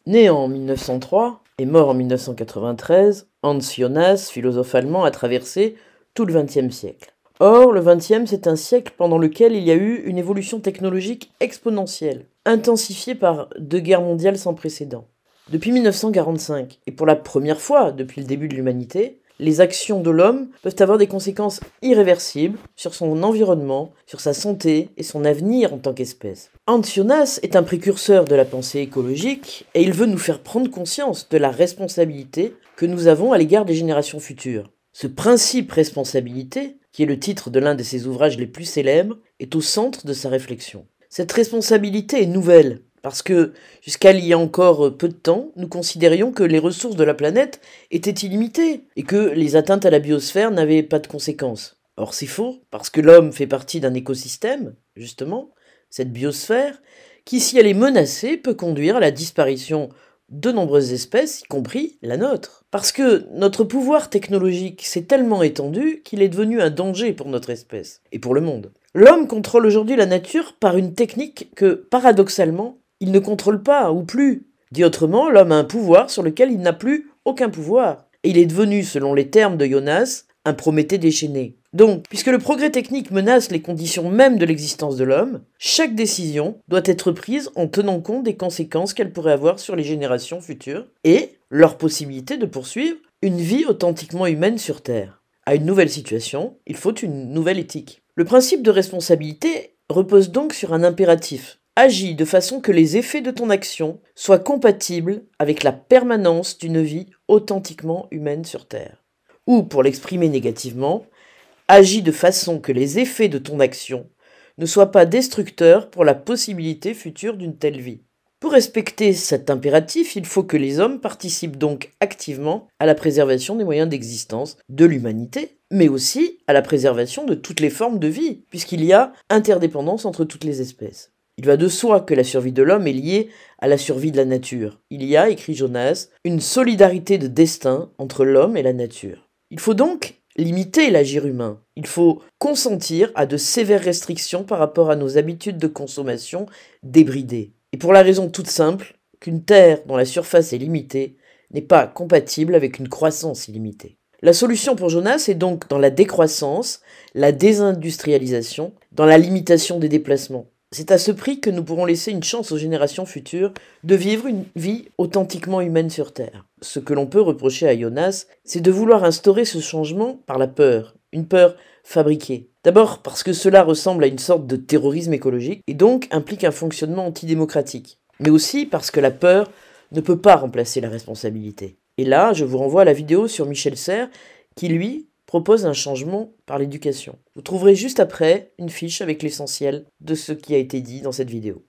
Né en 1903 et mort en 1993, Hans Jonas, philosophe allemand, a traversé tout le XXe siècle. Or, le XXe, c'est un siècle pendant lequel il y a eu une évolution technologique exponentielle, intensifiée par 2 guerres mondiales sans précédent. Depuis 1945, et pour la première fois depuis le début de l'humanité, les actions de l'homme peuvent avoir des conséquences irréversibles sur son environnement, sur sa santé et son avenir en tant qu'espèce. Hans Jonas est un précurseur de la pensée écologique et il veut nous faire prendre conscience de la responsabilité que nous avons à l'égard des générations futures. Ce principe responsabilité, qui est le titre de l'un de ses ouvrages les plus célèbres, est au centre de sa réflexion. Cette responsabilité est nouvelle, parce que, jusqu'à il y a encore peu de temps, nous considérions que les ressources de la planète étaient illimitées et que les atteintes à la biosphère n'avaient pas de conséquences. Or c'est faux, parce que l'homme fait partie d'un écosystème, justement, cette biosphère, qui, si elle est menacée, peut conduire à la disparition de nombreuses espèces, y compris la nôtre. Parce que notre pouvoir technologique s'est tellement étendu qu'il est devenu un danger pour notre espèce et pour le monde. L'homme contrôle aujourd'hui la nature par une technique que, paradoxalement, il ne contrôle pas, ou plus. Dit autrement, l'homme a un pouvoir sur lequel il n'a plus aucun pouvoir. Et il est devenu, selon les termes de Jonas, un Prométhée déchaîné. Donc, puisque le progrès technique menace les conditions mêmes de l'existence de l'homme, chaque décision doit être prise en tenant compte des conséquences qu'elle pourrait avoir sur les générations futures et leur possibilité de poursuivre une vie authentiquement humaine sur Terre. À une nouvelle situation, il faut une nouvelle éthique. Le principe de responsabilité repose donc sur un impératif. Agis de façon que les effets de ton action soient compatibles avec la permanence d'une vie authentiquement humaine sur Terre. Ou, pour l'exprimer négativement, agis de façon que les effets de ton action ne soient pas destructeurs pour la possibilité future d'une telle vie. Pour respecter cet impératif, il faut que les hommes participent donc activement à la préservation des moyens d'existence de l'humanité, mais aussi à la préservation de toutes les formes de vie, puisqu'il y a interdépendance entre toutes les espèces. Il va de soi que la survie de l'homme est liée à la survie de la nature. Il y a, écrit Jonas, une solidarité de destin entre l'homme et la nature. Il faut donc limiter l'agir humain. Il faut consentir à de sévères restrictions par rapport à nos habitudes de consommation débridées. Et pour la raison toute simple qu'une terre dont la surface est limitée n'est pas compatible avec une croissance illimitée. La solution pour Jonas est donc dans la décroissance, la désindustrialisation, dans la limitation des déplacements. C'est à ce prix que nous pourrons laisser une chance aux générations futures de vivre une vie authentiquement humaine sur Terre. Ce que l'on peut reprocher à Jonas, c'est de vouloir instaurer ce changement par la peur, une peur fabriquée. D'abord parce que cela ressemble à une sorte de terrorisme écologique et donc implique un fonctionnement antidémocratique. Mais aussi parce que la peur ne peut pas remplacer la responsabilité. Et là, je vous renvoie à la vidéo sur Michel Serres qui, lui, propose un changement par l'éducation. Vous trouverez juste après une fiche avec l'essentiel de ce qui a été dit dans cette vidéo.